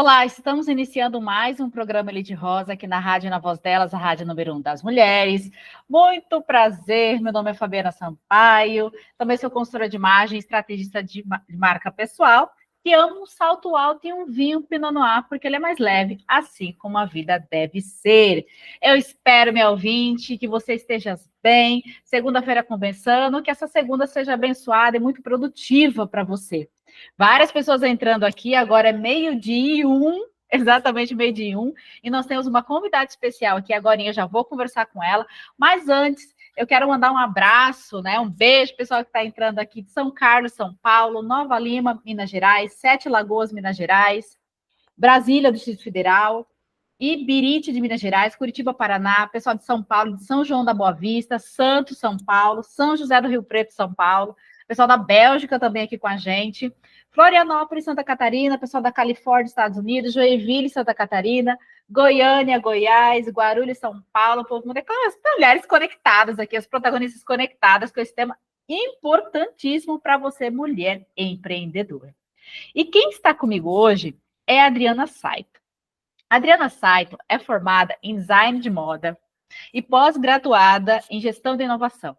Olá, estamos iniciando mais um programa Elite Rosa aqui na Rádio Na Voz Delas, a rádio número 1 das mulheres. Muito prazer, meu nome é Fabiana Sampaio, também sou consultora de imagem, estrategista de marca pessoal, que amo um salto alto e um vinho Pinot Noir, porque ele é mais leve, assim como a vida deve ser. Eu espero, meu ouvinte, que você esteja bem, segunda-feira conversando, que essa segunda seja abençoada e muito produtiva para você. Várias pessoas entrando aqui, agora é meio-dia e um, exatamente meio-dia e um, e nós temos uma convidada especial aqui, agora eu já vou conversar com ela, mas antes eu quero mandar um abraço, né? Um beijo, pessoal que está entrando aqui de São Carlos, São Paulo, Nova Lima, Minas Gerais, Sete Lagoas, Minas Gerais, Brasília, do Distrito Federal, Ibirite de Minas Gerais, Curitiba, Paraná, pessoal de São Paulo, de São João da Boa Vista, Santos, São Paulo, São José do Rio Preto, São Paulo, pessoal da Bélgica também aqui com a gente, Florianópolis, Santa Catarina, pessoal da Califórnia, Estados Unidos, Joinville, Santa Catarina, Goiânia, Goiás, Guarulhos, São Paulo, povo mundo, as mulheres conectadas aqui, as protagonistas conectadas com esse tema importantíssimo para você, mulher empreendedora. E quem está comigo hoje é a Adriana Saito. A Adriana Saito é formada em design de moda e pós-graduada em gestão de inovação.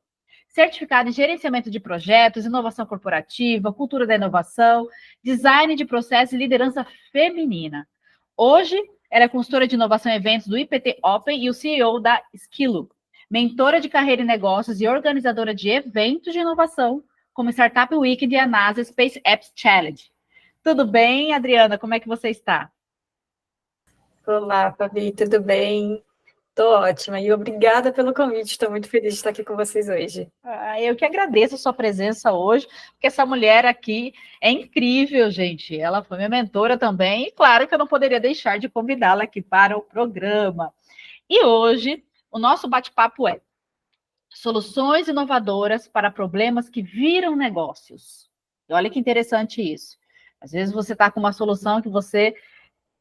Certificada em gerenciamento de projetos, inovação corporativa, cultura da inovação, design de processo e liderança feminina. Hoje, ela é consultora de inovação e eventos do IPT Open e o CEO da Skillo, mentora de carreira e negócios e organizadora de eventos de inovação, como Startup Weekend e a NASA Space Apps Challenge. Tudo bem, Adriana? Como é que você está? Olá, Fabi, tudo bem? Estou ótima e obrigada pelo convite. Estou muito feliz de estar aqui com vocês hoje. Eu que agradeço a sua presença hoje, porque essa mulher aqui é incrível, gente. Ela foi minha mentora também, e claro que eu não poderia deixar de convidá-la aqui para o programa. E hoje, o nosso bate-papo é soluções inovadoras para problemas que viram negócios. E olha que interessante isso. Às vezes você está com uma solução que você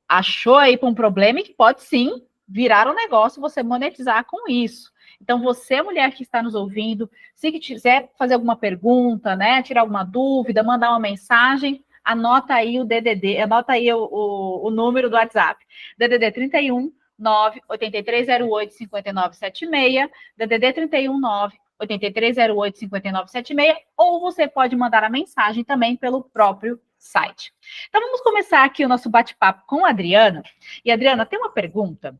achou aí para um problema e que pode sim virar um negócio, você monetizar com isso. Então, você, mulher que está nos ouvindo, se quiser fazer alguma pergunta, né, tirar alguma dúvida, mandar uma mensagem, anota aí o DDD, anota aí o número do WhatsApp. DDD 31 98308 5976, DDD 31 98308 5976, ou você pode mandar a mensagem também pelo próprio site. Então, vamos começar aqui o nosso bate-papo com a Adriana. E, Adriana, tem uma pergunta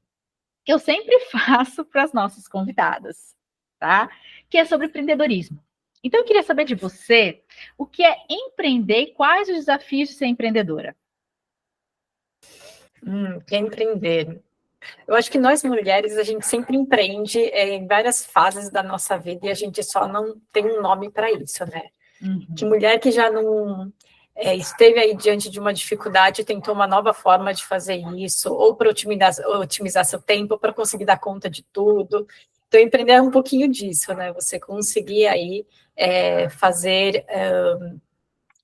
que eu sempre faço para as nossas convidadas, tá? Que é sobre empreendedorismo. Então, eu queria saber de você o que é empreender e quais os desafios de ser empreendedora. Que é empreender. Eu acho que nós mulheres, a gente sempre empreende em várias fases da nossa vida e a gente só não tem um nome para isso, né? Que mulher que já não esteve aí diante de uma dificuldade e tentou uma nova forma de fazer isso, ou para otimizar seu tempo, para conseguir dar conta de tudo. Então, empreender é um pouquinho disso, né? Você conseguir aí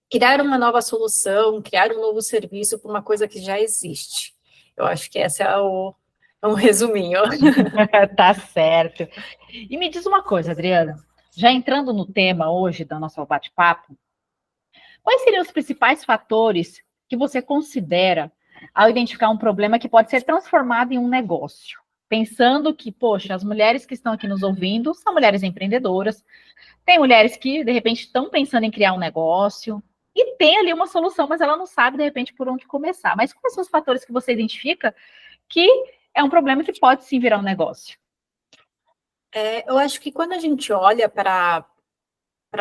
criar uma nova solução, criar um novo serviço para uma coisa que já existe. Eu acho que esse é um resuminho. Tá certo. E me diz uma coisa, Adriana, já entrando no tema hoje da nossa bate-papo, quais seriam os principais fatores que você considera ao identificar um problema que pode ser transformado em um negócio? Pensando que, poxa, as mulheres que estão aqui nos ouvindo são mulheres empreendedoras, tem mulheres que, de repente, estão pensando em criar um negócio e tem ali uma solução, mas ela não sabe, de repente, por onde começar. Mas quais são os fatores que você identifica que é um problema que pode sim virar um negócio? Eu acho que quando a gente olha para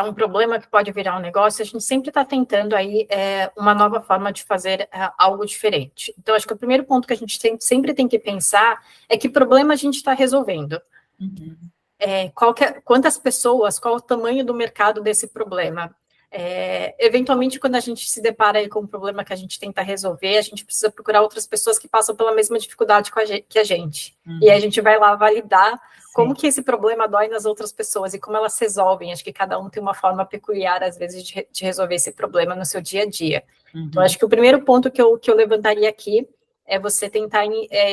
um problema que pode virar um negócio, a gente sempre está tentando aí uma nova forma de fazer algo diferente. Então, acho que o primeiro ponto que a gente sempre tem que pensar é que problema a gente está resolvendo. Uhum. Quantas pessoas, qual o tamanho do mercado desse problema? Eventualmente, quando a gente se depara aí com um problema que a gente tenta resolver, a gente precisa procurar outras pessoas que passam pela mesma dificuldade que a gente. Uhum. E aí a gente vai lá validar como que esse problema dói nas outras pessoas e como elas resolvem. Acho que cada um tem uma forma peculiar, às vezes, de resolver esse problema no seu dia a dia. Uhum. Então, acho que o primeiro ponto que eu levantaria aqui é você tentar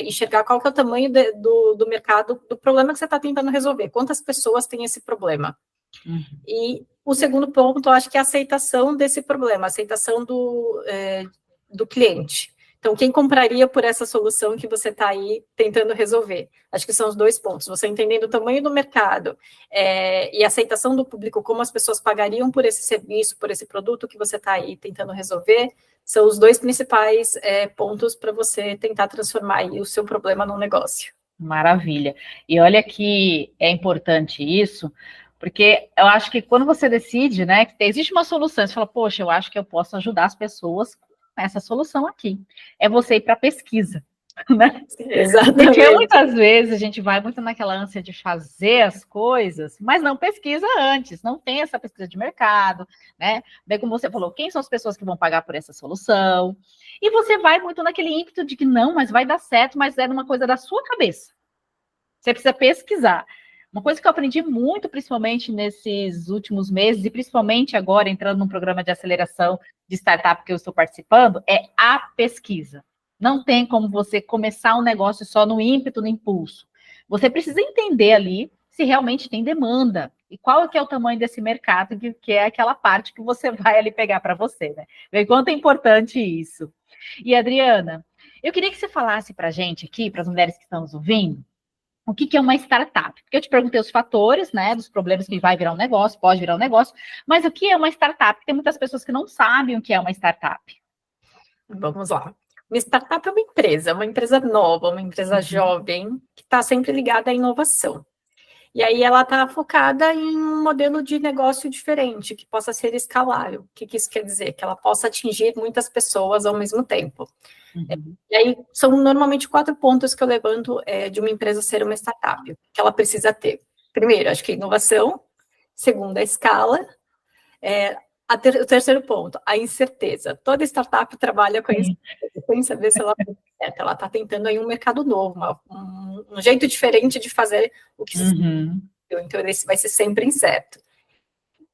enxergar qual que é o tamanho do mercado, do problema que você está tentando resolver. Quantas pessoas têm esse problema? Uhum. E o segundo ponto, eu acho que é a aceitação desse problema, a aceitação do cliente. Então, quem compraria por essa solução que você está aí tentando resolver? Acho que são os 2 pontos. Você entendendo o tamanho do mercado e a aceitação do público, como as pessoas pagariam por esse serviço, por esse produto que você está aí tentando resolver, são os 2 principais pontos para você tentar transformar aí o seu problema num negócio. Maravilha. E olha que é importante isso, porque eu acho que quando você decide, né, que existe uma solução, você fala, poxa, eu acho que eu posso ajudar as pessoas com essa solução aqui. É você ir para a pesquisa, né? Exatamente. Porque muitas vezes a gente vai muito naquela ânsia de fazer as coisas, mas não pesquisa antes, não tem essa pesquisa de mercado, né? Bem como você falou, quem são as pessoas que vão pagar por essa solução? E você vai muito naquele ímpeto de que não, mas vai dar certo, mas é uma coisa da sua cabeça. Você precisa pesquisar. Uma coisa que eu aprendi muito, principalmente nesses últimos meses, e principalmente agora entrando num programa de aceleração de startup que eu estou participando, é a pesquisa. Não tem como você começar um negócio só no ímpeto, no impulso. Você precisa entender ali se realmente tem demanda e qual é que é o tamanho desse mercado, que é aquela parte que você vai ali pegar para você, né? Vê quanto é importante isso. E, Adriana, eu queria que você falasse para a gente aqui, para as mulheres que estão nos ouvindo, o que é uma startup? Porque eu te perguntei os fatores, né, dos problemas que vai virar um negócio, pode virar um negócio, mas o que é uma startup? Tem muitas pessoas que não sabem o que é uma startup. Vamos lá. Uma startup é uma empresa nova, uma empresa jovem, que está sempre ligada à inovação. E aí ela está focada em um modelo de negócio diferente, que possa ser escalável. O que isso quer dizer? Que ela possa atingir muitas pessoas ao mesmo tempo. E aí são normalmente 4 pontos que eu levanto de uma empresa ser uma startup, que ela precisa ter. Primeiro, acho que inovação. Segundo, a escala. O terceiro ponto, a incerteza. Toda startup trabalha com isso, sem saber se ela vai dar certo. Ela está tentando aí um mercado novo, um jeito diferente de fazer o que se então esse vai ser sempre incerto.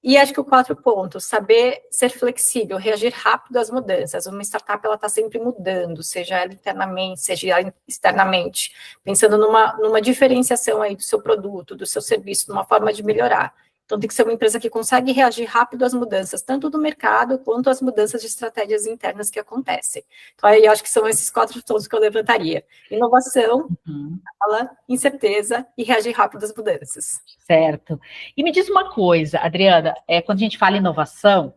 E acho que o 4 ponto, saber ser flexível, reagir rápido às mudanças. Uma startup ela está sempre mudando, seja ela internamente, seja ela externamente, pensando numa diferenciação aí do seu produto, do seu serviço, numa forma de melhorar. Então, tem que ser uma empresa que consegue reagir rápido às mudanças, tanto do mercado quanto às mudanças de estratégias internas que acontecem. Então, aí eu acho que são esses 4 pontos que eu levantaria. Inovação, incerteza e reagir rápido às mudanças. Certo. E me diz uma coisa, Adriana, quando a gente fala inovação,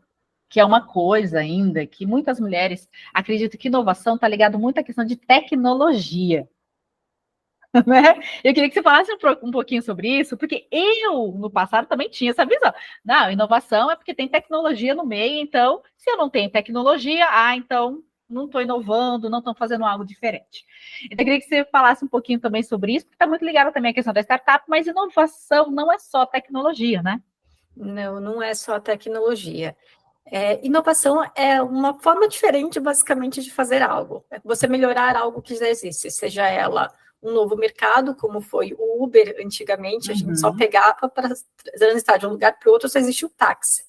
que é uma coisa ainda que muitas mulheres acreditam que inovação está ligado muito à questão de tecnologia. Né? Eu queria que você falasse um pouquinho sobre isso, porque eu, no passado, também tinha essa visão. Não, inovação é porque tem tecnologia no meio, então, se eu não tenho tecnologia, então não estou inovando, não estou fazendo algo diferente. Então, eu queria que você falasse um pouquinho também sobre isso, porque está muito ligado também à questão da startup, mas inovação não é só tecnologia, né? Não é só tecnologia. Inovação é uma forma diferente, basicamente, de fazer algo. É você melhorar algo que já existe, seja ela um novo mercado, como foi o Uber antigamente, a gente só pegava para transitar de um lugar para o outro, só existia o táxi.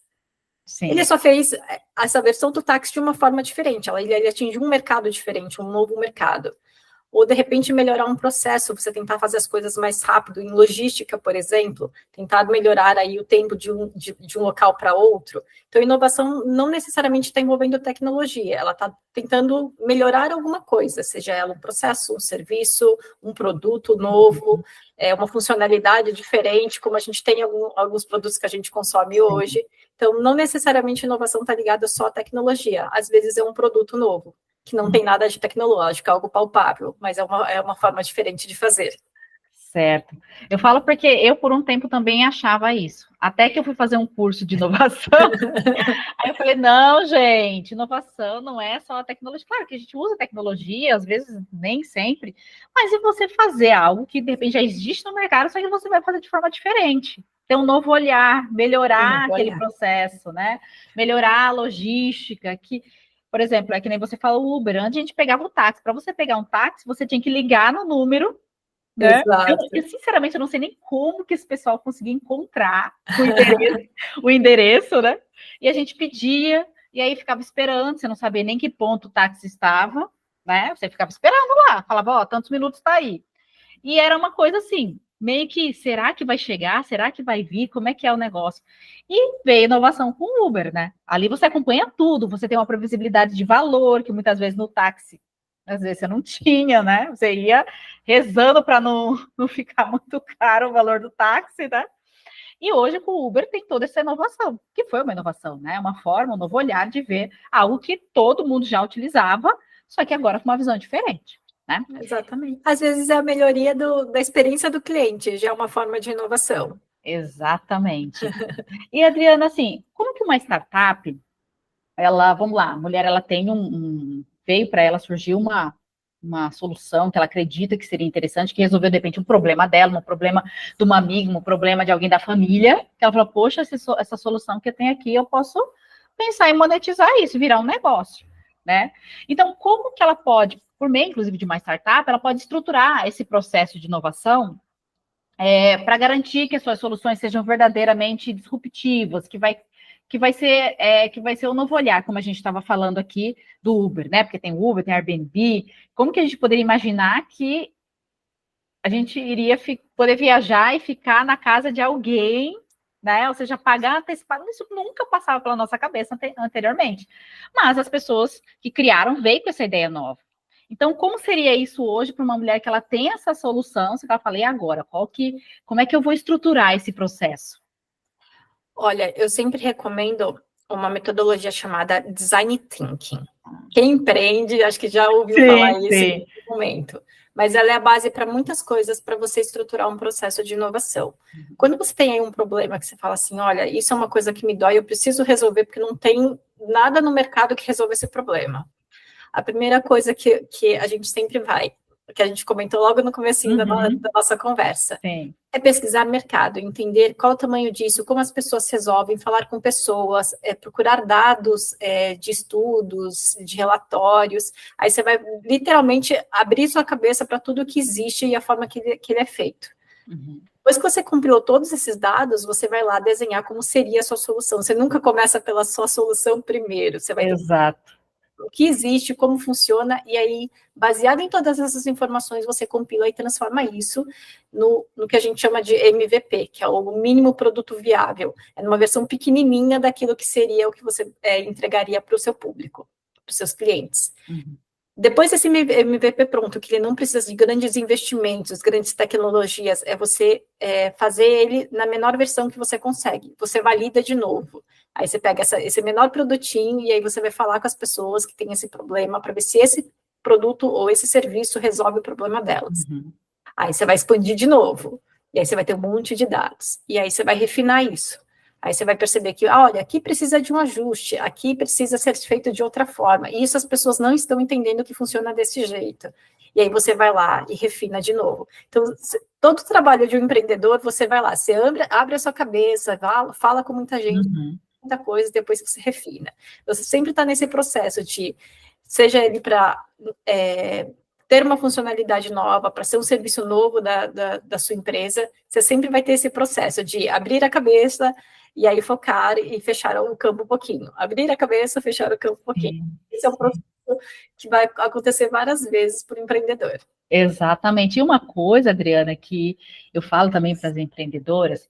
Sim. Ele só fez essa versão do táxi de uma forma diferente, ele atingiu um mercado diferente, um novo mercado. Ou, de repente, melhorar um processo, você tentar fazer as coisas mais rápido, em logística, por exemplo, tentar melhorar aí o tempo de um local para outro. Então, inovação não necessariamente está envolvendo tecnologia, ela está tentando melhorar alguma coisa, seja ela um processo, um serviço, um produto novo, uma funcionalidade diferente, como a gente tem alguns produtos que a gente consome hoje. Então, não necessariamente inovação está ligada só à tecnologia, às vezes é um produto novo, que não tem nada de tecnológico, é algo palpável, mas é uma forma diferente de fazer. Certo. Eu falo porque eu, por um tempo, também achava isso. Até que eu fui fazer um curso de inovação. Aí eu falei, não, gente, inovação não é só a tecnologia. Claro que a gente usa tecnologia, às vezes nem sempre, mas é você fazer algo que, de repente, já existe no mercado, só que você vai fazer de forma diferente. Ter um novo olhar, melhorar aquele processo, né? Melhorar a logística, por exemplo, é que nem você fala o Uber, antes a gente pegava o táxi. Para você pegar um táxi, você tinha que ligar no número, né? Eu, sinceramente, eu não sei nem como que esse pessoal conseguia encontrar o endereço, né? E a gente pedia, e aí ficava esperando, você não sabia nem que ponto o táxi estava, né? Você ficava esperando lá, falava, tantos minutos está aí. E era uma coisa assim, meio que, será que vai chegar? Será que vai vir? Como é que é o negócio? E veio inovação com o Uber, né? Ali você acompanha tudo, você tem uma previsibilidade de valor, que muitas vezes no táxi Às vezes você não tinha, né? Você ia rezando para não ficar muito caro o valor do táxi, né? E hoje com o Uber tem toda essa inovação, que foi uma inovação, né? Uma forma, um novo olhar de ver algo que todo mundo já utilizava, só que agora com uma visão diferente, né? Exatamente. Às vezes é a melhoria da experiência do cliente, já é uma forma de inovação. Exatamente. E, Adriana, assim, como que uma startup, ela, vamos lá, a mulher, ela tem veio para ela surgir uma solução que ela acredita que seria interessante, que resolveu, de repente, um problema dela, um problema de uma amiga, um problema de alguém da família, que ela falou, poxa, essa solução que eu tenho aqui, eu posso pensar em monetizar isso, virar um negócio, né? Então, como que ela pode, por meio, inclusive, de uma startup, ela pode estruturar esse processo de inovação para garantir que as suas soluções sejam verdadeiramente disruptivas, que vai ser o novo olhar, como a gente estava falando aqui do Uber, né? Porque tem Uber, tem Airbnb. Como que a gente poderia imaginar que a gente iria poder viajar e ficar na casa de alguém, né? Ou seja, pagar antecipado? Isso nunca passava pela nossa cabeça anteriormente. Mas as pessoas que criaram veio com essa ideia nova. Então, como seria isso hoje para uma mulher que ela tem essa solução? Você fala, e agora? Como é que eu vou estruturar esse processo? Olha, eu sempre recomendo uma metodologia chamada Design Thinking. Quem empreende, acho que já ouviu falar isso em algum momento. Mas ela é a base para muitas coisas para você estruturar um processo de inovação. Quando você tem aí um problema que você fala assim, olha, isso é uma coisa que me dói, eu preciso resolver porque não tem nada no mercado que resolva esse problema. A primeira coisa que a gente sempre vai, que a gente comentou logo no comecinho da nossa conversa, é pesquisar mercado, entender qual o tamanho disso, como as pessoas resolvem, falar com pessoas, procurar dados de estudos, de relatórios. Aí você vai literalmente abrir sua cabeça para tudo que existe e a forma que ele é feito. Depois que você compilou todos esses dados, você vai lá desenhar como seria a sua solução. Você nunca começa pela sua solução primeiro. Você vai Exato. O que existe, como funciona, e aí, baseado em todas essas informações, você compila e transforma isso no que a gente chama de MVP, que é o mínimo produto viável. É numa versão pequenininha daquilo que seria o que você entregaria para o seu público, para os seus clientes. Depois desse MVP pronto, que ele não precisa de grandes investimentos, grandes tecnologias, é você fazer ele na menor versão que você consegue. Você valida de novo. Aí você pega esse menor produtinho e aí você vai falar com as pessoas que têm esse problema para ver se esse produto ou esse serviço resolve o problema delas. Aí você vai expandir de novo. E aí você vai ter um monte de dados. E aí você vai refinar isso. Aí você vai perceber que, olha, aqui precisa de um ajuste, aqui precisa ser feito de outra forma. E isso as pessoas não estão entendendo que funciona desse jeito. E aí você vai lá e refina de novo. Então, todo o trabalho de um empreendedor, você vai lá, você abre a sua cabeça, fala com muita gente, muita coisa, depois você refina. Você sempre está nesse processo de, seja ele para ter uma funcionalidade nova, para ser um serviço novo da sua empresa, você sempre vai ter esse processo de abrir a cabeça e aí focar e fechar o campo um pouquinho. Abrir a cabeça, fechar o campo um pouquinho. Esse é um processo que vai acontecer várias vezes para o empreendedor. Exatamente. E uma coisa, Adriana, que eu falo também para as empreendedoras,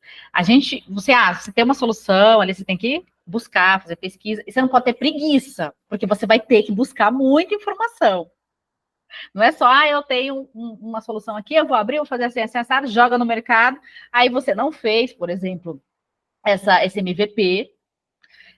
você tem uma solução, ali você tem que buscar, fazer pesquisa, e você não pode ter preguiça, porque você vai ter que buscar muita informação. Não é só, eu tenho uma solução aqui, eu vou abrir, vou fazer assim, assado, joga no mercado, aí você não fez, por exemplo, esse MVP,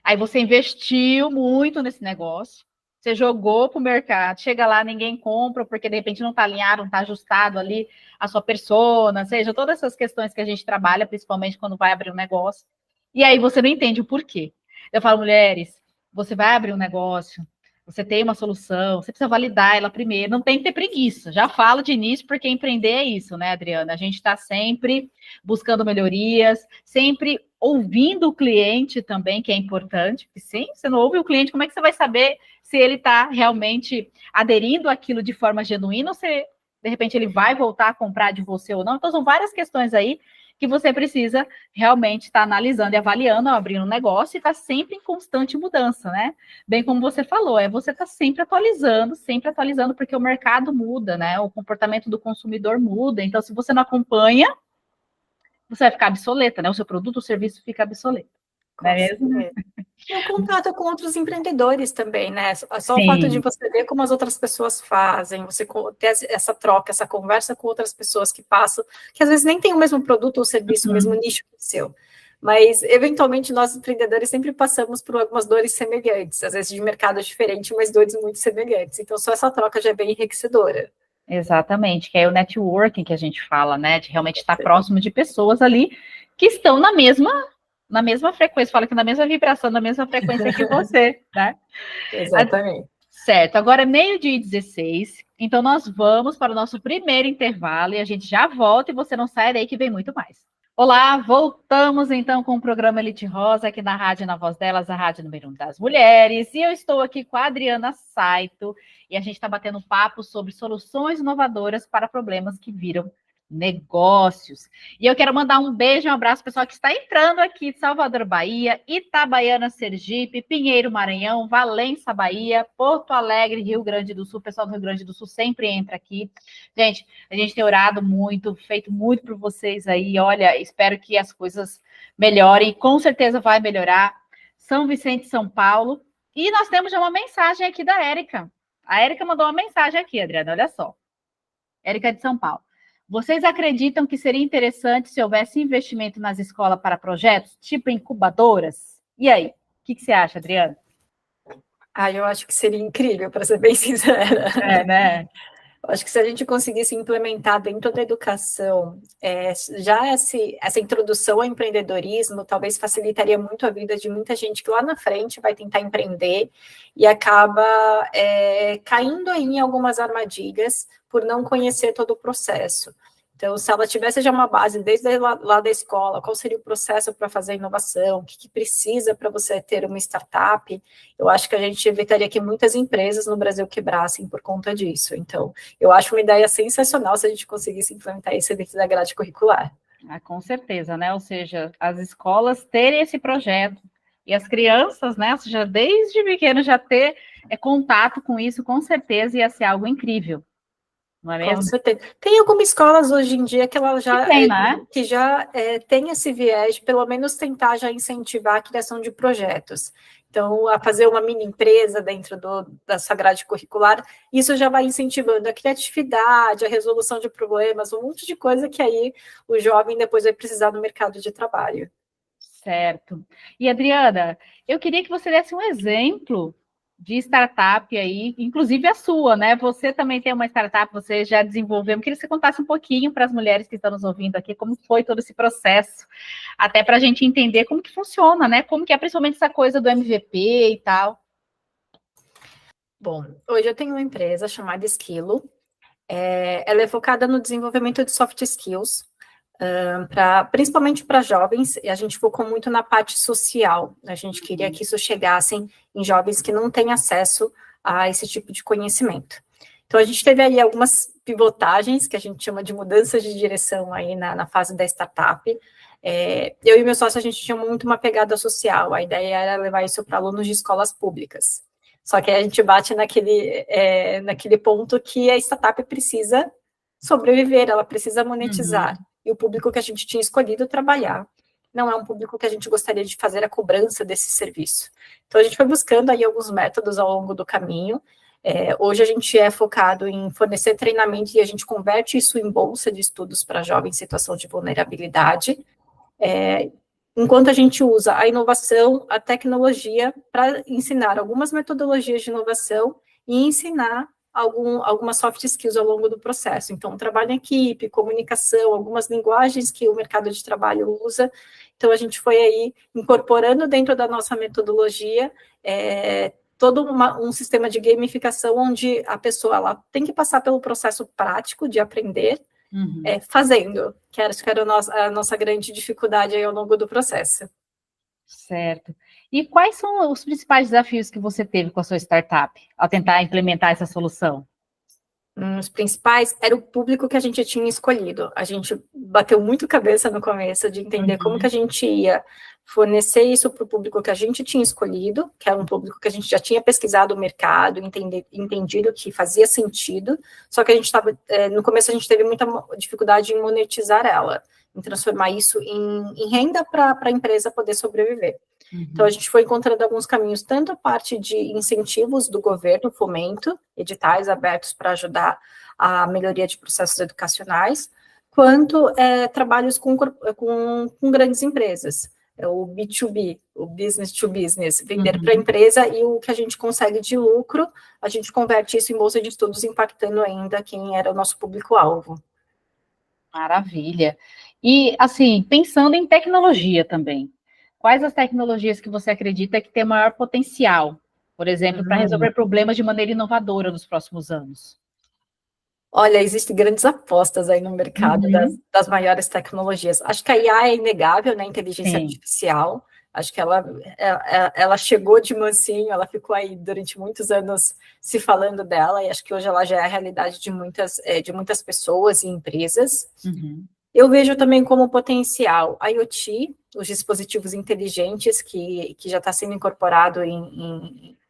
aí você investiu muito nesse negócio, você jogou para o mercado, chega lá, ninguém compra, porque de repente não está alinhado, não está ajustado ali a sua persona, seja, todas essas questões que a gente trabalha, principalmente quando vai abrir um negócio, e aí você não entende o porquê. Eu falo, mulheres, você vai abrir um negócio, você tem uma solução, você precisa validar ela primeiro, não tem que ter preguiça. Já falo de início, porque empreender é isso, né, Adriana? A gente está sempre buscando melhorias, sempre ouvindo o cliente também, que é importante. Porque sim, você não ouve o cliente, como é que você vai saber se ele está realmente aderindo àquilo de forma genuína ou se, de repente, ele vai voltar a comprar de você ou não? Então, são várias questões aí que você precisa realmente estar analisando e avaliando ao abrir um negócio e estar sempre em constante mudança, né? Bem como você falou, você está sempre atualizando, porque o mercado muda, né? O comportamento do consumidor muda. Então, se você não acompanha, você vai ficar obsoleta, né? O seu produto ou serviço fica obsoleto. Não é mesmo? E o contato com outros empreendedores também, né? Só Sim. o fato de você ver como as outras pessoas fazem, você ter essa troca, essa conversa com outras pessoas que passam, que às vezes nem tem o mesmo produto ou serviço, o mesmo nicho que o seu. Mas, eventualmente, nós empreendedores sempre passamos por algumas dores semelhantes, às vezes de mercado diferente, mas dores muito semelhantes. Então, só essa troca já é bem enriquecedora. Exatamente, que é o networking que a gente fala, né? De realmente estar próximo de pessoas ali que estão na mesma frequência, fala que na mesma vibração, na mesma frequência que você, né? Exatamente. Certo, agora é 12h16, então nós vamos para o nosso primeiro intervalo e a gente já volta e você não sai daí que vem muito mais. Olá, voltamos então com o programa Elite Rosa aqui na Rádio Na Voz Delas, a Rádio Número 1 das Mulheres, e eu estou aqui com a Adriana Saito e a gente está batendo papo sobre soluções inovadoras para problemas que viram negócios. E eu quero mandar um beijo e um abraço ao pessoal que está entrando aqui de Salvador, Bahia, Itabaiana, Sergipe, Pinheiro, Maranhão, Valença, Bahia, Porto Alegre, Rio Grande do Sul. O pessoal do Rio Grande do Sul sempre entra aqui. Gente, a gente tem orado muito, feito muito por vocês aí. Olha, espero que as coisas melhorem. Com certeza vai melhorar. São Vicente, São Paulo. E nós temos já uma mensagem aqui da Érica. A Érica mandou uma mensagem aqui, Adriana, olha só. Érica de São Paulo. Vocês acreditam que seria interessante se houvesse investimento nas escolas para projetos, tipo incubadoras? E aí, o que você acha, Adriana? Eu acho que seria incrível, para ser bem sincera. É, né? Eu acho que se a gente conseguisse implementar dentro da educação já essa introdução ao empreendedorismo, talvez facilitaria muito a vida de muita gente que lá na frente vai tentar empreender e acaba caindo aí em algumas armadilhas por não conhecer todo o processo. Então, se ela tivesse já uma base desde lá da escola, qual seria o processo para fazer a inovação, o que precisa para você ter uma startup, eu acho que a gente evitaria que muitas empresas no Brasil quebrassem por conta disso. Então, eu acho uma ideia sensacional se a gente conseguisse implementar isso dentro da grade curricular. Com certeza, né? Ou seja, as escolas terem esse projeto e as crianças, né? Ou seja, desde pequeno já ter contato com isso, com certeza ia ser algo incrível. Não é mesmo? Com certeza. Tem algumas escolas hoje em dia que ela já tem esse viés, pelo menos tentar já incentivar a criação de projetos. Então, a fazer uma mini empresa dentro da sua grade curricular, isso já vai incentivando a criatividade, a resolução de problemas, um monte de coisa que aí o jovem depois vai precisar no mercado de trabalho. Certo. E, Adriana, eu queria que você desse um exemplo de startup aí, inclusive a sua, né? Você também tem uma startup, você já desenvolveu. Eu queria que você contasse um pouquinho para as mulheres que estão nos ouvindo aqui, como foi todo esse processo, até para a gente entender como que funciona, né? Como que é principalmente essa coisa do MVP e tal. Bom, hoje eu tenho uma empresa chamada Esquilo. Ela é focada no desenvolvimento de soft skills, principalmente para jovens, e a gente focou muito na parte social. A gente queria que isso chegasse em jovens que não têm acesso a esse tipo de conhecimento. Então, a gente teve aí algumas pivotagens, que a gente chama de mudanças de direção aí na fase da startup. Eu e meu sócio, a gente tinha muito uma pegada social, a ideia era levar isso para alunos de escolas públicas. Só que a gente bate naquele ponto que a startup precisa sobreviver, ela precisa monetizar. E o público que a gente tinha escolhido trabalhar não é um público que a gente gostaria de fazer a cobrança desse serviço. Então, a gente foi buscando aí alguns métodos ao longo do caminho. Hoje a gente é focado em fornecer treinamento e a gente converte isso em bolsa de estudos para jovens em situação de vulnerabilidade. Enquanto a gente usa a inovação, a tecnologia para ensinar algumas metodologias de inovação e ensinar algumas soft skills ao longo do processo. Então, trabalho em equipe, comunicação, algumas linguagens que o mercado de trabalho usa. Então, a gente foi aí incorporando dentro da nossa metodologia todo um sistema de gamificação onde a pessoa ela tem que passar pelo processo prático de aprender, fazendo, que era a nossa grande dificuldade aí ao longo do processo. Certo. E quais são os principais desafios que você teve com a sua startup ao tentar implementar essa solução? Os principais era o público que a gente tinha escolhido. A gente bateu muito cabeça no começo de entender como que a gente ia fornecer isso para o público que a gente tinha escolhido, que era um público que a gente já tinha pesquisado o mercado, entendido que fazia sentido, só que a gente estava, no começo a gente teve muita dificuldade em monetizar ela, em transformar isso em renda para a empresa poder sobreviver. Então, a gente foi encontrando alguns caminhos, tanto a parte de incentivos do governo, fomento, editais abertos para ajudar a melhoria de processos educacionais, quanto trabalhos com grandes empresas, o B2B, o business to business, vender para a empresa, e o que a gente consegue de lucro, a gente converte isso em bolsa de estudos, impactando ainda quem era o nosso público-alvo. Maravilha. E, assim, pensando em tecnologia também, quais as tecnologias que você acredita que tem maior potencial, por exemplo, para resolver problemas de maneira inovadora nos próximos anos? Olha, existem grandes apostas aí no mercado das maiores tecnologias. Acho que a IA é inegável, né? Inteligência artificial. Acho que ela chegou de mansinho, ela ficou aí durante muitos anos se falando dela, e acho que hoje ela já é a realidade de muitas pessoas e empresas. Eu vejo também como potencial a IoT, os dispositivos inteligentes, que já está sendo incorporado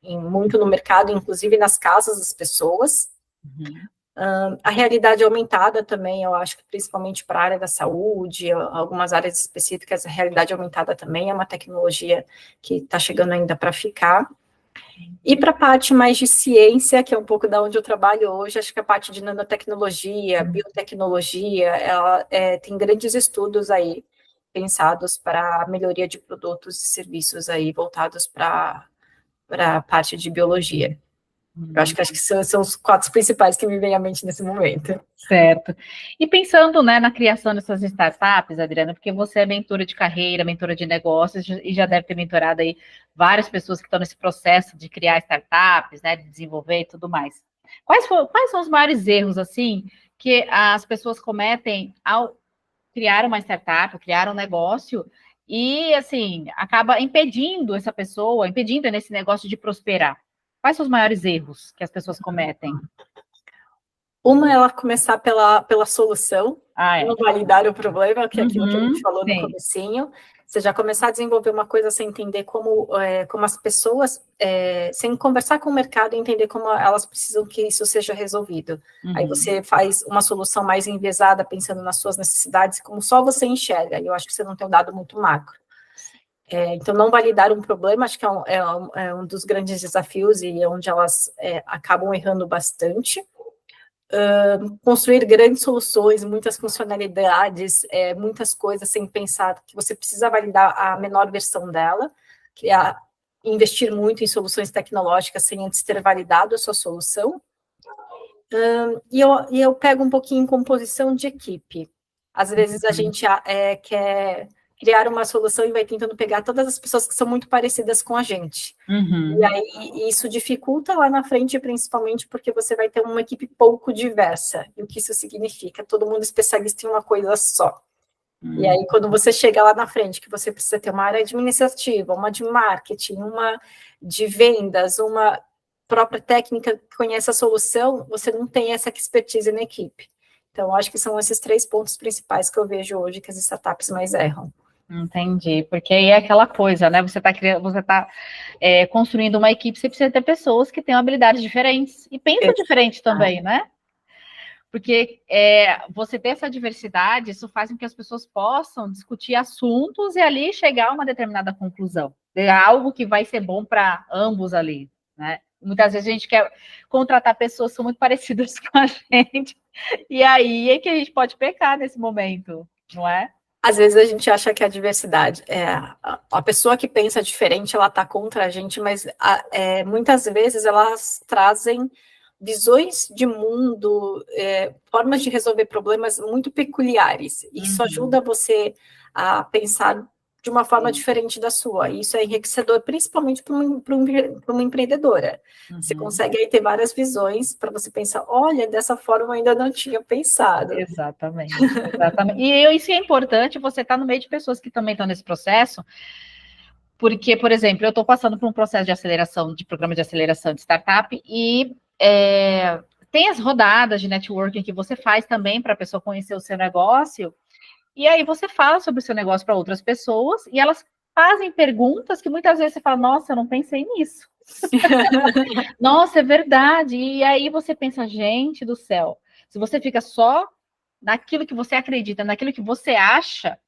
muito no mercado, inclusive nas casas das pessoas. A realidade aumentada também, eu acho que principalmente para a área da saúde, algumas áreas específicas, a realidade aumentada também é uma tecnologia que está chegando ainda para ficar. E para a parte mais de ciência, que é um pouco da onde eu trabalho hoje, acho que a parte de nanotecnologia, biotecnologia, ela tem grandes estudos aí pensados para a melhoria de produtos e serviços aí voltados para a parte de biologia. Eu acho que são os 4 principais que me vêm à mente nesse momento. Certo. E pensando, né, na criação dessas startups, Adriana, porque você é mentora de carreira, mentora de negócios, e já deve ter mentorado aí várias pessoas que estão nesse processo de criar startups, né, de desenvolver e tudo mais. Quais são os maiores erros, assim, que as pessoas cometem ao criar uma startup, criar um negócio, e, assim, acaba impedindo essa pessoa, impedindo nesse negócio de prosperar? Quais são os maiores erros que as pessoas cometem? Uma é ela começar pela solução, não validar o problema, que é aquilo que a gente falou no comecinho. Você já começar a desenvolver uma coisa sem entender como as pessoas, sem conversar com o mercado, entender como elas precisam que isso seja resolvido. Aí você faz uma solução mais enviesada, pensando nas suas necessidades, como só você enxerga, e eu acho que você não tem um dado muito macro. Então, não validar um problema, acho que é um dos grandes desafios, e é onde elas acabam errando bastante. Construir grandes soluções, muitas funcionalidades, muitas coisas sem pensar que você precisa validar a menor versão dela, investir muito em soluções tecnológicas sem antes ter validado a sua solução. E eu pego um pouquinho em composição de equipe. Às vezes a gente quer criar uma solução e vai tentando pegar todas as pessoas que são muito parecidas com a gente. E aí isso dificulta lá na frente, principalmente porque você vai ter uma equipe pouco diversa. E o que isso significa? Todo mundo especialista em uma coisa só. E aí, quando você chega lá na frente, que você precisa ter uma área administrativa, uma de marketing, uma de vendas, uma própria técnica que conhece a solução, você não tem essa expertise na equipe. Então, acho que são esses 3 pontos principais que eu vejo hoje que as startups mais erram. Entendi, porque aí é aquela coisa, né? Você está construindo uma equipe, você precisa ter pessoas que tenham habilidades diferentes e pensam diferente também, né? Porque você ter essa diversidade, isso faz com que as pessoas possam discutir assuntos e ali chegar a uma determinada conclusão. É algo que vai ser bom para ambos ali, né? Muitas vezes a gente quer contratar pessoas que são muito parecidas com a gente, e aí é que a gente pode pecar nesse momento, não é? Às vezes a gente acha que a diversidade, a pessoa que pensa diferente, ela está contra a gente, mas muitas vezes elas trazem visões de mundo, formas de resolver problemas muito peculiares. Isso ajuda você a pensar de uma forma diferente da sua. E isso é enriquecedor, principalmente para uma empreendedora. Você consegue aí ter várias visões para você pensar, olha, dessa forma eu ainda não tinha pensado. Exatamente. E isso é importante, você estar no meio de pessoas que também estão nesse processo, porque, por exemplo, eu estou passando por um processo de aceleração, de programa de aceleração de startup, e tem as rodadas de networking que você faz também para a pessoa conhecer o seu negócio, e aí você fala sobre o seu negócio para outras pessoas, e elas fazem perguntas que muitas vezes você fala, nossa, eu não pensei nisso. Nossa, é verdade. E aí você pensa, gente do céu, se você fica só naquilo que você acredita, naquilo que você acha,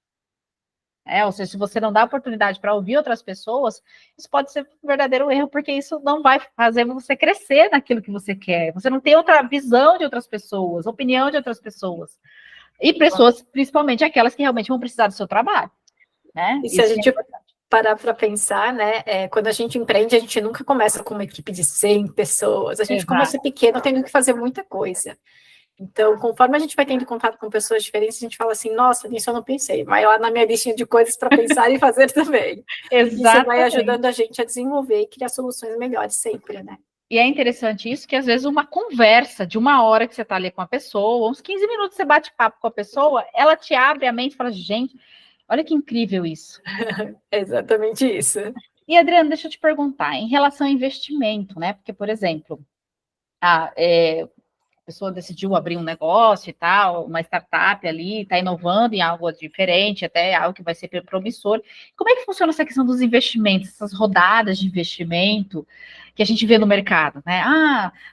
Ou seja, se você não dá oportunidade para ouvir outras pessoas, isso pode ser um verdadeiro erro, porque isso não vai fazer você crescer naquilo que você quer. Você não tem outra visão de outras pessoas, opinião de outras pessoas. E pessoas, principalmente aquelas que realmente vão precisar do seu trabalho, né? E se a gente parar para pensar, né, quando a gente empreende, a gente nunca começa com uma equipe de 100 pessoas, a gente começa pequeno, tendo que fazer muita coisa. Então, conforme a gente vai tendo contato com pessoas diferentes, a gente fala assim, nossa, nisso eu não pensei, vai lá na minha listinha de coisas para pensar e fazer também. Exatamente. Isso vai ajudando a gente a desenvolver e criar soluções melhores sempre, né? E é interessante isso, que às vezes uma conversa de 1 hora que você está ali com a pessoa, uns 15 minutos você bate papo com a pessoa, ela te abre a mente e fala, gente, olha que incrível isso. É exatamente isso. E, Adriana, deixa eu te perguntar, em relação ao investimento, né? Porque, por exemplo, a pessoa decidiu abrir um negócio e tal, uma startup ali, está inovando em algo diferente, até algo que vai ser promissor. Como é que funciona essa questão dos investimentos, essas rodadas de investimento que a gente vê no mercado, né?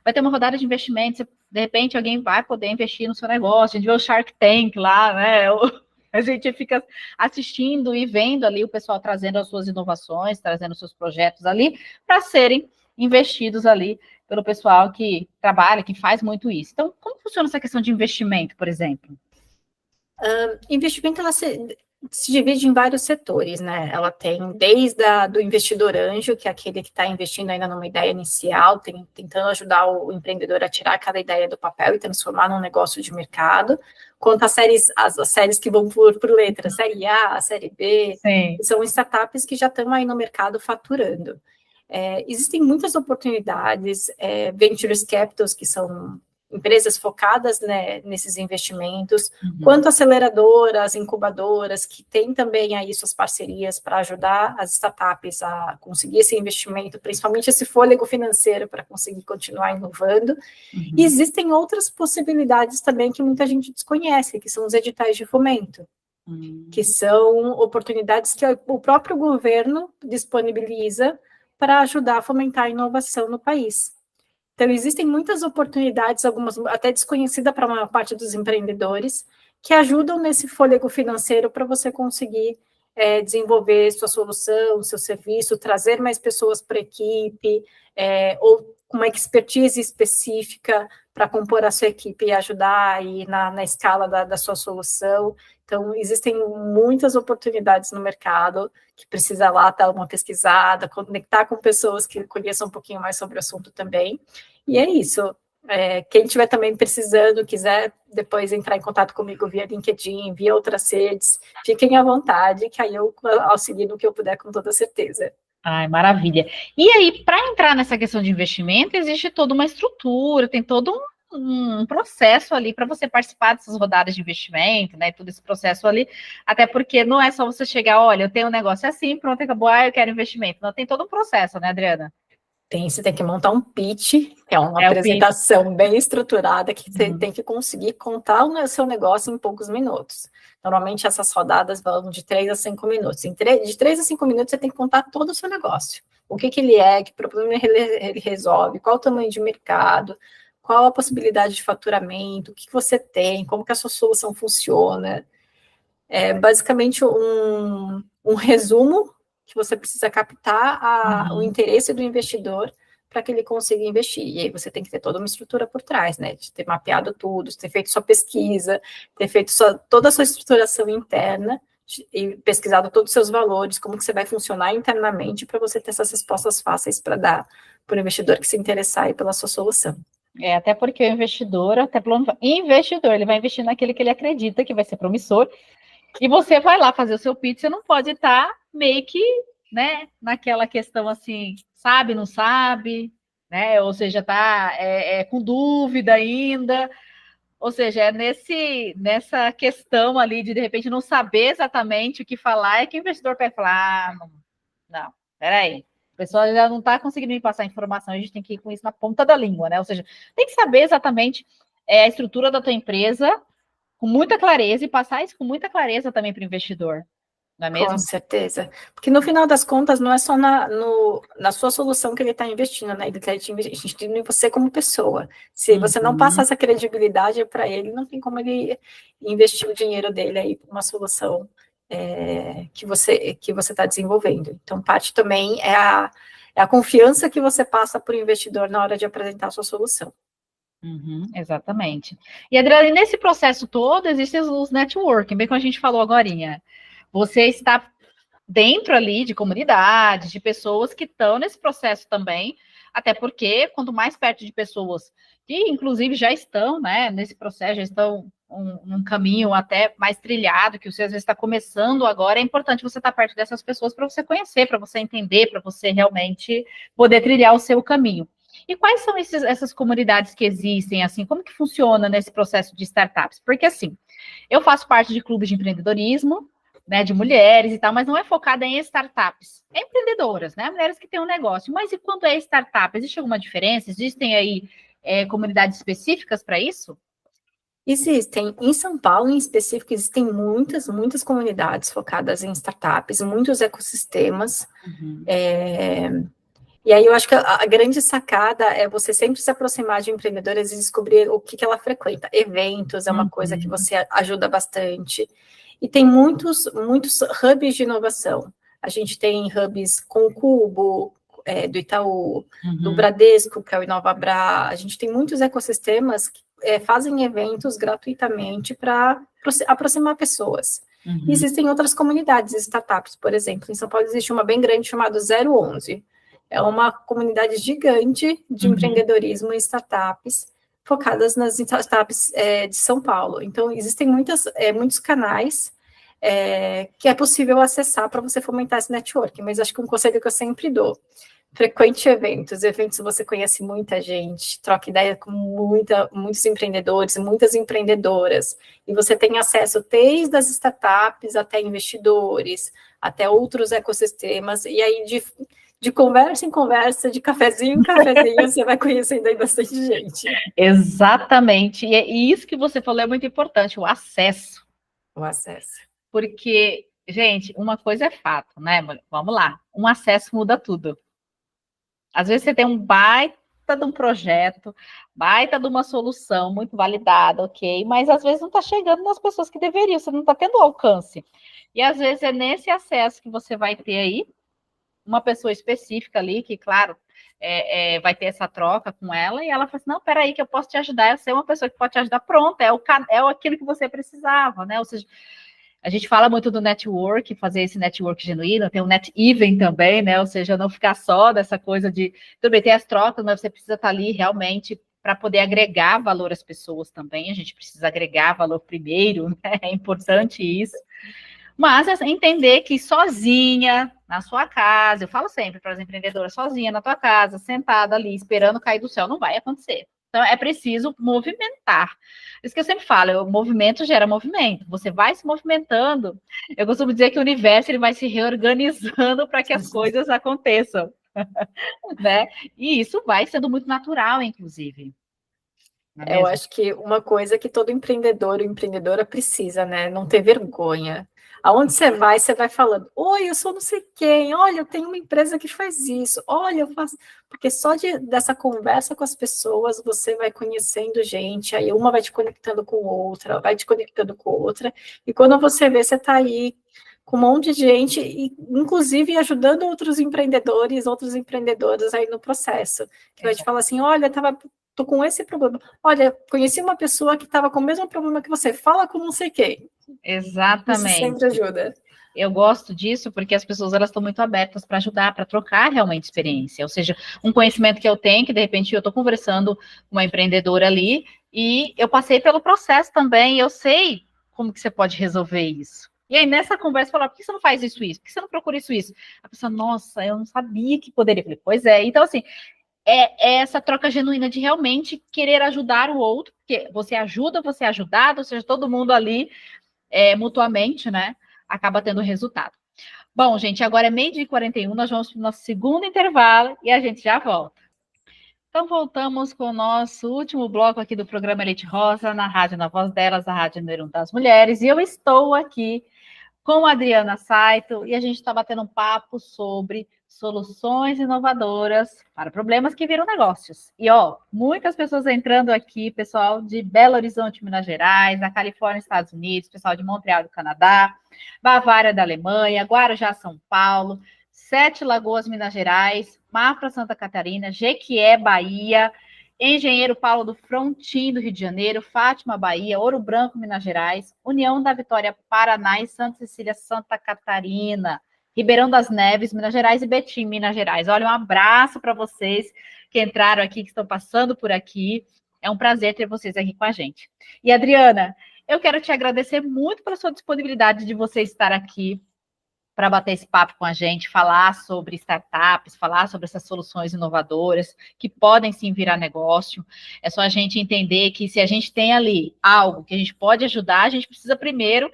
Vai ter uma rodada de investimento, de repente alguém vai poder investir no seu negócio, a gente vê o Shark Tank lá, né? A gente fica assistindo e vendo ali o pessoal trazendo as suas inovações, trazendo os seus projetos ali, para serem investidos ali pelo pessoal que trabalha, que faz muito isso. Então, como funciona essa questão de investimento, por exemplo? Investimento, ela se divide em vários setores, né? Ela tem desde do investidor anjo, que é aquele que está investindo ainda numa ideia inicial, tentando ajudar o empreendedor a tirar cada ideia do papel e transformar num negócio de mercado, quanto as séries que vão por letra, série A, série B, que são startups que já estão aí no mercado faturando. Existem muitas oportunidades, ventures capitals, que são empresas focadas, né, nesses investimentos, quanto aceleradoras, incubadoras, que têm também aí suas parcerias para ajudar as startups a conseguir esse investimento, principalmente esse fôlego financeiro para conseguir continuar inovando. E existem outras possibilidades também que muita gente desconhece, que são os editais de fomento, que são oportunidades que o próprio governo disponibiliza para ajudar a fomentar a inovação no país. Então, existem muitas oportunidades, algumas até desconhecidas para a maior parte dos empreendedores, que ajudam nesse fôlego financeiro para você conseguir desenvolver sua solução, seu serviço, trazer mais pessoas para a equipe, ou com uma expertise específica para compor a sua equipe e ajudar aí na escala da sua solução. Então, existem muitas oportunidades no mercado que precisa lá dar uma pesquisada, conectar com pessoas que conheçam um pouquinho mais sobre o assunto também. E é isso. Quem estiver também precisando, quiser depois entrar em contato comigo via LinkedIn, via outras redes, fiquem à vontade, que aí eu auxilio no que eu puder com toda certeza. Ai, maravilha. E aí, para entrar nessa questão de investimento, existe toda uma estrutura, tem todo um processo ali para você participar dessas rodadas de investimento, né? Todo esse processo ali, até porque não é só você chegar, olha, eu tenho um negócio assim, pronto, acabou, eu quero investimento. Não, tem todo um processo, né, Adriana? Você tem que montar um pitch, que é uma apresentação bem estruturada, que você tem que conseguir contar o seu negócio em poucos minutos. Normalmente, essas rodadas vão de 3 a 5 minutos. De 3 a 5 minutos, você tem que contar todo o seu negócio. O que ele é, que problema ele resolve, qual o tamanho de mercado, qual a possibilidade de faturamento, o que você tem, como que a sua solução funciona. É basicamente um resumo que você precisa captar o interesse do investidor para que ele consiga investir. E aí você tem que ter toda uma estrutura por trás, né? De ter mapeado tudo, de ter feito sua pesquisa, ter feito toda a sua estruturação interna e pesquisado todos os seus valores, como que você vai funcionar internamente para você ter essas respostas fáceis para dar para o investidor que se interessar aí pela sua solução. Até porque o investidor, ele vai investir naquele que ele acredita que vai ser promissor, e você vai lá fazer o seu pitch, você não pode estar meio que, né, naquela questão assim, sabe, não sabe, né, ou seja, tá com dúvida ainda, ou seja, nessa questão ali de repente não saber exatamente o que falar, é que o investidor pode falar, não, peraí, a pessoa já não está conseguindo me passar informação, a gente tem que ir com isso na ponta da língua, né, ou seja, tem que saber exatamente a estrutura da tua empresa, com muita clareza e passar isso com muita clareza também para o investidor, não é mesmo? Com certeza. Porque no final das contas, não é só na sua solução que ele está investindo, né? Ele está investindo em você como pessoa. Se você não passar essa credibilidade para ele, não tem como ele investir o dinheiro dele aí para uma solução que você está desenvolvendo. Então, parte também é a confiança que você passa para o investidor na hora de apresentar a sua solução. Exatamente. E, Adriana, nesse processo todo, existem os networking, bem como a gente falou agorinha. Você está dentro ali de comunidades, de pessoas que estão nesse processo também, até porque quanto mais perto de pessoas que, inclusive, já estão, né, nesse processo, já estão um caminho até mais trilhado, que você às vezes está começando agora, é importante você estar perto dessas pessoas para você conhecer, para você entender, para você realmente poder trilhar o seu caminho. E quais são essas comunidades que existem, assim, como que funciona nesse processo de startups? Porque, assim, eu faço parte de clubes de empreendedorismo, né, de mulheres e tal, mas não é focada em startups, é empreendedoras, né, mulheres que têm um negócio. Mas e quando é startup, existe alguma diferença? Existem aí comunidades específicas para isso? Existem. Em São Paulo, em específico, existem muitas comunidades focadas em startups, muitos ecossistemas. E aí eu acho que a grande sacada é você sempre se aproximar de empreendedoras e descobrir o que ela frequenta. Eventos é uma coisa que você ajuda bastante. E tem muitos hubs de inovação. A gente tem hubs com o Cubo, do Itaú, do Bradesco, que é o InovaBra. A gente tem muitos ecossistemas que fazem eventos gratuitamente para aproximar pessoas. Existem outras comunidades, startups, por exemplo. Em São Paulo existe uma bem grande chamada 011. É uma comunidade gigante de empreendedorismo e startups focadas nas startups de São Paulo. Então, existem muitos canais que é possível acessar para você fomentar esse networking, mas acho que um conselho que eu sempre dou: frequente eventos você conhece muita gente, troca ideia com muitos empreendedores, muitas empreendedoras, e você tem acesso desde as startups até investidores, até outros ecossistemas, e aí de conversa em conversa, de cafezinho em cafezinho, você vai conhecendo aí bastante gente. Exatamente, e isso que você falou é muito importante, o acesso. O acesso. Porque, gente, uma coisa é fato, né? Vamos lá, um acesso muda tudo. Às vezes você tem um baita de um projeto, baita de uma solução muito validada, ok, mas às vezes não está chegando nas pessoas que deveriam, você não está tendo alcance. E às vezes é nesse acesso que você vai ter aí uma pessoa específica ali, que, claro, vai ter essa troca com ela, e ela fala assim: não, peraí, que eu posso te ajudar, eu sei uma pessoa que pode te ajudar, pronto, é aquilo que você precisava, né? Ou seja, a gente fala muito do network, fazer esse network genuíno, tem o net even também, né? Ou seja, não ficar só dessa coisa de, tudo bem, tem as trocas, mas você precisa estar ali realmente para poder agregar valor às pessoas também. A gente precisa agregar valor primeiro, né? É importante isso. Mas entender que sozinha, na sua casa, eu falo sempre para as empreendedoras, sozinha na tua casa, sentada ali, esperando cair do céu, não vai acontecer. Então, é preciso movimentar. Isso que eu sempre falo, o movimento gera movimento. Você vai se movimentando. Eu costumo dizer que o universo ele vai se reorganizando para que as coisas aconteçam. Né? E isso vai sendo muito natural, inclusive. Eu acho que uma coisa que todo empreendedor ou empreendedora precisa, né? Não ter vergonha. Aonde você vai falando: oi, eu sou não sei quem, olha, eu tenho uma empresa que faz isso, olha, eu faço. Porque só dessa conversa com as pessoas você vai conhecendo gente, aí uma vai te conectando com outra, vai te conectando com outra, e quando você vê, você está aí com um monte de gente, e inclusive ajudando outros empreendedores, outros empreendedoras aí no processo, que vai te falar assim: olha, tô com esse problema. Olha, conheci uma pessoa que estava com o mesmo problema que você. Fala com não sei quem. Exatamente. Isso sempre ajuda. Eu gosto disso porque as pessoas elas estão muito abertas para ajudar, para trocar realmente experiência. Ou seja, um conhecimento que eu tenho, que de repente eu estou conversando com uma empreendedora ali, e eu passei pelo processo também, e eu sei como que você pode resolver isso. E aí, nessa conversa, falar: por que você não faz isso? Por que você não procura isso? A pessoa: nossa, eu não sabia que poderia. Eu falei: pois é. Então, assim, é essa troca genuína de realmente querer ajudar o outro, porque você ajuda, você é ajudado, ou seja, todo mundo ali mutuamente, né, acaba tendo resultado. Bom, gente, agora é 12h41, nós vamos para o nosso segundo intervalo e a gente já volta. Então, voltamos com o nosso último bloco aqui do programa Elite Rosa, na Rádio Na Voz Delas, a Rádio Número 1 das Mulheres, e eu estou aqui com a Adriana Saito, e a gente está batendo um papo sobre soluções inovadoras para problemas que viram negócios. E, muitas pessoas entrando aqui, pessoal de Belo Horizonte, Minas Gerais, da Califórnia, Estados Unidos, pessoal de Montreal, do Canadá, Bavária, da Alemanha, Guarujá, São Paulo, Sete Lagoas, Minas Gerais, Mafra, Santa Catarina, Jequié, Bahia, Engenheiro Paulo do Frontin, do Rio de Janeiro, Fátima, Bahia, Ouro Branco, Minas Gerais, União da Vitória, Paraná e Santa Cecília, Santa Catarina, Ribeirão das Neves, Minas Gerais e Betim, Minas Gerais. Olha, um abraço para vocês que entraram aqui, que estão passando por aqui. É um prazer ter vocês aqui com a gente. E, Adriana, eu quero te agradecer muito pela sua disponibilidade de você estar aqui para bater esse papo com a gente, falar sobre startups, falar sobre essas soluções inovadoras que podem sim virar negócio. É só a gente entender que se a gente tem ali algo que a gente pode ajudar, a gente precisa primeiro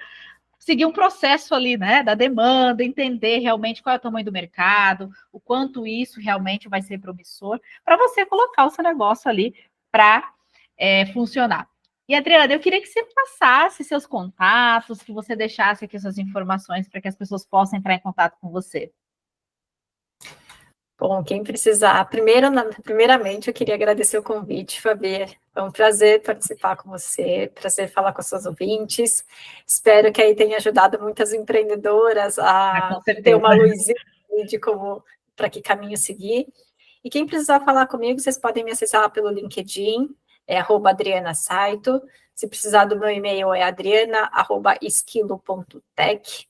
seguir um processo ali, né, da demanda, entender realmente qual é o tamanho do mercado, o quanto isso realmente vai ser promissor, para você colocar o seu negócio ali para funcionar. E, Adriana, eu queria que você passasse seus contatos, que você deixasse aqui suas informações para que as pessoas possam entrar em contato com você. Bom, quem precisar, primeiramente eu queria agradecer o convite, Fabi. É um prazer participar com você, prazer falar com as suas ouvintes. Espero que aí tenha ajudado muitas empreendedoras a ter uma luzinha de como, para que caminho seguir. E quem precisar falar comigo, vocês podem me acessar pelo LinkedIn, @Adriana Saito. Se precisar do meu e-mail, é adriana@esquilo.tech.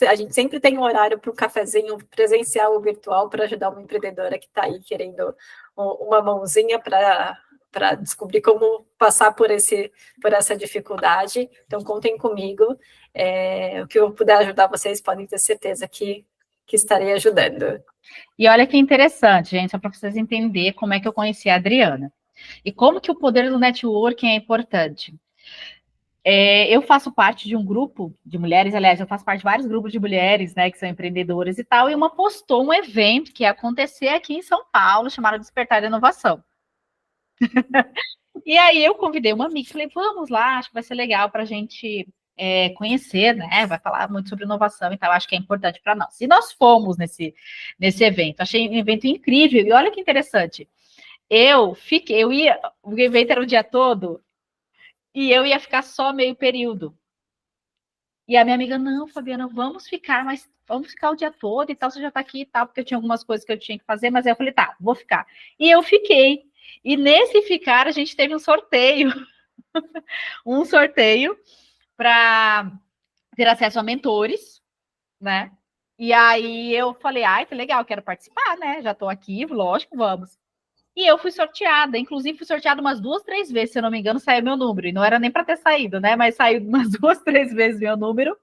A gente sempre tem um horário para um cafezinho presencial ou virtual para ajudar uma empreendedora que está aí querendo uma mãozinha para descobrir como passar por essa dificuldade. Então, contem comigo. O que eu puder ajudar vocês, podem ter certeza que estarei ajudando. E olha que interessante, gente, só para vocês entenderem como é que eu conheci a Adriana. E como que o poder do networking é importante. Eu faço parte de um grupo de mulheres, aliás, eu faço parte de vários grupos de mulheres, né, que são empreendedoras e tal, e uma postou um evento que ia acontecer aqui em São Paulo, chamado Despertar da Inovação. E aí eu convidei uma amiga, falei, vamos lá, acho que vai ser legal para a gente conhecer, né, vai falar muito sobre inovação e tal, acho que é importante para nós. E nós fomos nesse evento, achei um evento incrível, e olha que interessante, o evento era o dia todo, e eu ia ficar só meio período. E a minha amiga, não, Fabiana, vamos ficar o dia todo e tal, você já tá aqui e tal, porque eu tinha algumas coisas que eu tinha que fazer, mas aí eu falei, tá, vou ficar. E eu fiquei. E nesse ficar, a gente teve um sorteio. Um sorteio para ter acesso a mentores, né? E aí eu falei, ai, que legal, quero participar, né? Já tô aqui, lógico, vamos. E eu fui sorteada, inclusive fui sorteada umas 2, 3 vezes, se eu não me engano, saiu meu número. E não era nem para ter saído, né? Mas saiu umas 2, 3 vezes meu número.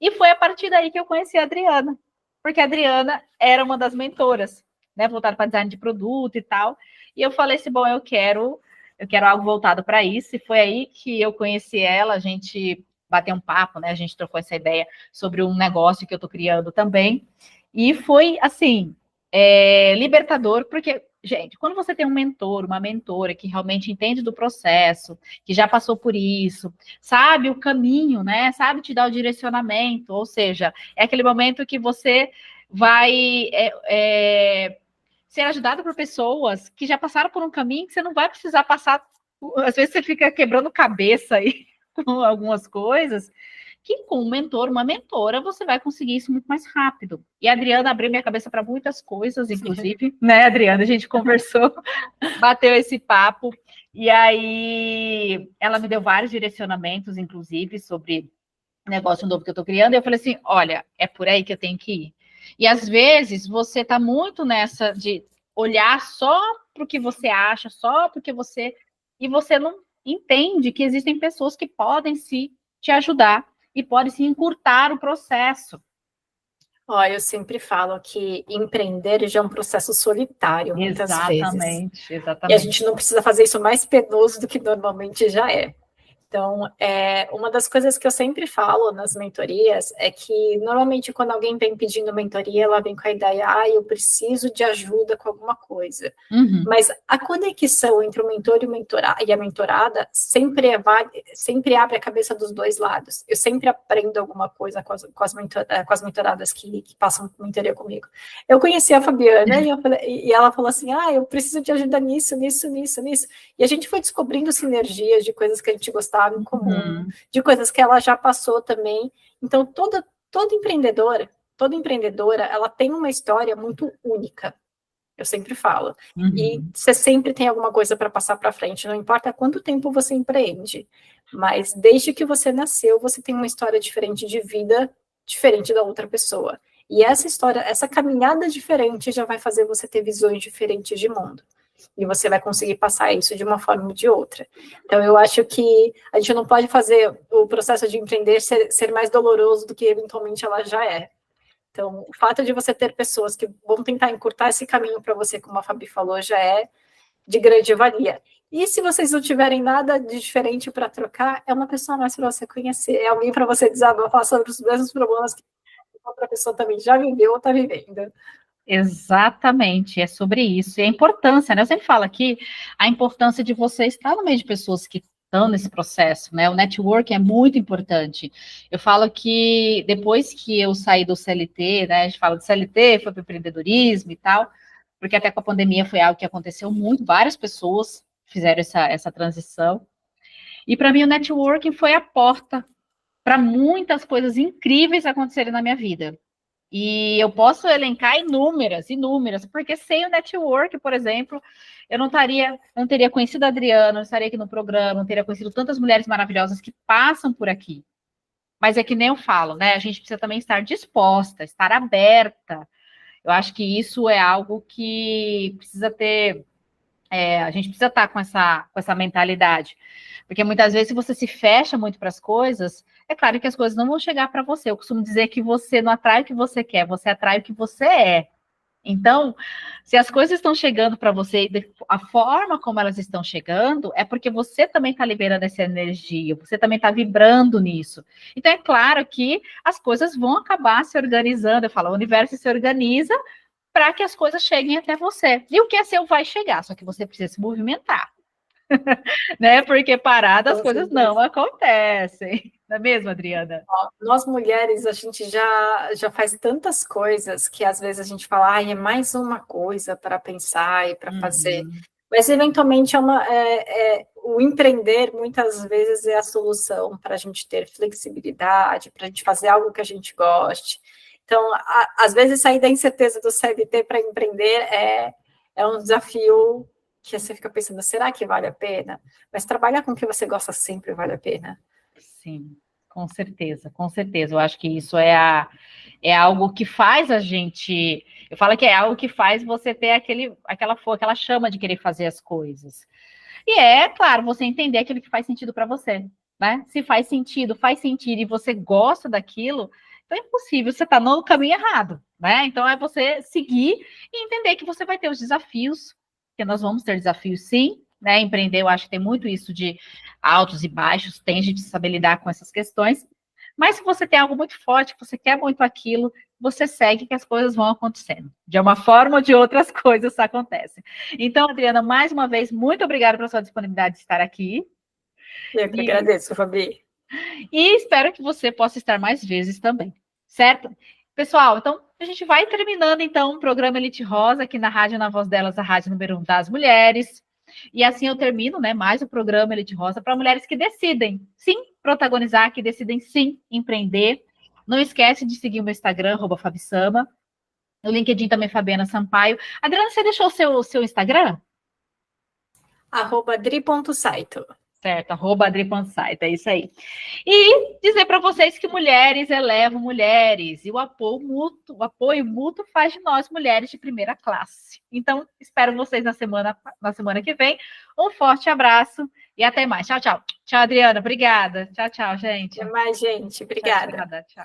E foi a partir daí que eu conheci a Adriana. Porque a Adriana era uma das mentoras, né? Voltada para design de produto e tal. E eu falei assim, bom, eu quero algo voltado para isso. E foi aí que eu conheci ela, a gente bateu um papo, né? A gente trocou essa ideia sobre um negócio que eu estou criando também. E foi, assim, libertador, porque, gente, quando você tem um mentor, uma mentora que realmente entende do processo, que já passou por isso, sabe o caminho, né? Sabe te dar o direcionamento, ou seja, é aquele momento que você vai ser ajudado por pessoas que já passaram por um caminho que você não vai precisar passar. Às vezes você fica quebrando cabeça aí com algumas coisas, que com um mentor, uma mentora, você vai conseguir isso muito mais rápido. E a Adriana abriu minha cabeça para muitas coisas, inclusive, né, Adriana? A gente conversou, bateu esse papo, e aí ela me deu vários direcionamentos, inclusive, sobre negócio novo que eu estou criando, e eu falei assim, olha, é por aí que eu tenho que ir. E às vezes você está muito nessa de olhar só para o que você acha, só porque você... E você não entende que existem pessoas que podem te ajudar e pode se encurtar o processo. Eu sempre falo que empreender já é um processo solitário, muitas vezes. Exatamente. E a gente não precisa fazer isso mais penoso do que normalmente já é. Então, uma das coisas que eu sempre falo nas mentorias é que, normalmente, quando alguém vem pedindo mentoria, ela vem com a ideia, eu preciso de ajuda com alguma coisa. Uhum. Mas a conexão entre o mentor e a mentorada sempre abre a cabeça dos dois lados. Eu sempre aprendo alguma coisa com as mentoradas que passam mentoria comigo. Eu conheci a Fabiana e ela falou assim, eu preciso de ajuda nisso. E a gente foi descobrindo sinergias de coisas que a gente gostava em comum, de coisas que ela já passou também. Então, toda empreendedora, ela tem uma história muito única. Eu sempre falo. E você sempre tem alguma coisa para passar para frente, não importa quanto tempo você empreende. Mas desde que você nasceu, você tem uma história diferente de vida, diferente da outra pessoa. E essa história, essa caminhada diferente já vai fazer você ter visões diferentes de mundo. E você vai conseguir passar isso de uma forma ou de outra. Então, eu acho que a gente não pode fazer o processo de empreender ser mais doloroso do que eventualmente ela já é. Então, o fato de você ter pessoas que vão tentar encurtar esse caminho para você, como a Fabi falou, já é de grande valia. E se vocês não tiverem nada de diferente para trocar, é uma pessoa mais para você conhecer, é alguém para você desabafar sobre os mesmos problemas que outra pessoa também já viveu ou está vivendo. Exatamente, é sobre isso. E a importância, né? Eu sempre falo aqui a importância de você estar no meio de pessoas que estão nesse processo, né? O networking é muito importante. Eu falo que depois que eu saí do CLT, né? A gente fala de CLT, foi para o empreendedorismo e tal, porque até com a pandemia foi algo que aconteceu muito, várias pessoas fizeram essa transição. E para mim o networking foi a porta para muitas coisas incríveis acontecerem na minha vida. E eu posso elencar inúmeras, porque sem o network, por exemplo, eu não teria conhecido a Adriana, não estaria aqui no programa, não teria conhecido tantas mulheres maravilhosas que passam por aqui. Mas é que nem eu falo, né? A gente precisa também estar disposta, estar aberta. Eu acho que isso é algo que precisa ter. A gente precisa estar com essa mentalidade. Porque muitas vezes, se você se fecha muito para as coisas, é claro que as coisas não vão chegar para você. Eu costumo dizer que você não atrai o que você quer, você atrai o que você é. Então, se as coisas estão chegando para você, a forma como elas estão chegando, é porque você também está liberando essa energia, você também está vibrando nisso. Então, é claro que as coisas vão acabar se organizando. Eu falo, o universo se organiza para que as coisas cheguem até você. E o que é seu vai chegar, só que você precisa se movimentar. Né? Porque parada as coisas não acontecem. Não é mesmo, Adriana? Nós mulheres, a gente já faz tantas coisas que às vezes a gente fala, é mais uma coisa para pensar e para fazer. Mas eventualmente o empreender muitas vezes é a solução para a gente ter flexibilidade, para a gente fazer algo que a gente goste. Então, às vezes sair da incerteza do CLT para empreender é um desafio que você fica pensando, será que vale a pena? Mas trabalhar com o que você gosta sempre vale a pena. Sim, com certeza, com certeza. Eu acho que isso é algo que faz a gente. Eu falo que é algo que faz você ter aquela chama de querer fazer as coisas. E claro, você entender aquilo que faz sentido para você, né? Se faz sentido e você gosta daquilo, então é impossível, você está no caminho errado, né? Então é você seguir e entender que você vai ter os desafios, que nós vamos ter desafios sim, né? Empreender, eu acho que tem muito isso de altos e baixos, tem a gente saber lidar com essas questões, mas se você tem algo muito forte, que você quer muito aquilo, você segue que as coisas vão acontecendo. De uma forma ou de outra, as coisas acontecem. Então, Adriana, mais uma vez, muito obrigada pela sua disponibilidade de estar aqui. Eu que agradeço, Fabi. E espero que você possa estar mais vezes também, certo? Pessoal, então, a gente vai terminando, então, o programa Elite Rosa, aqui na Rádio Na Voz Delas, a rádio número 1 das mulheres. E assim eu termino, né, mais o programa Elite Rosa para mulheres que decidem, sim, protagonizar, que decidem, sim, empreender. Não esquece de seguir o meu Instagram, @fabisama. No LinkedIn também, Fabiana Sampaio. Adriana, você deixou o seu Instagram? @adri.saito. Certo, @adri.saito, é isso aí. E dizer para vocês que mulheres elevam mulheres, e o apoio mútuo faz de nós mulheres de primeira classe. Então, espero vocês na semana que vem. Um forte abraço e até mais. Tchau, tchau. Tchau, Adriana, obrigada. Tchau, tchau, gente. Até mais, gente. Obrigada. Tchau.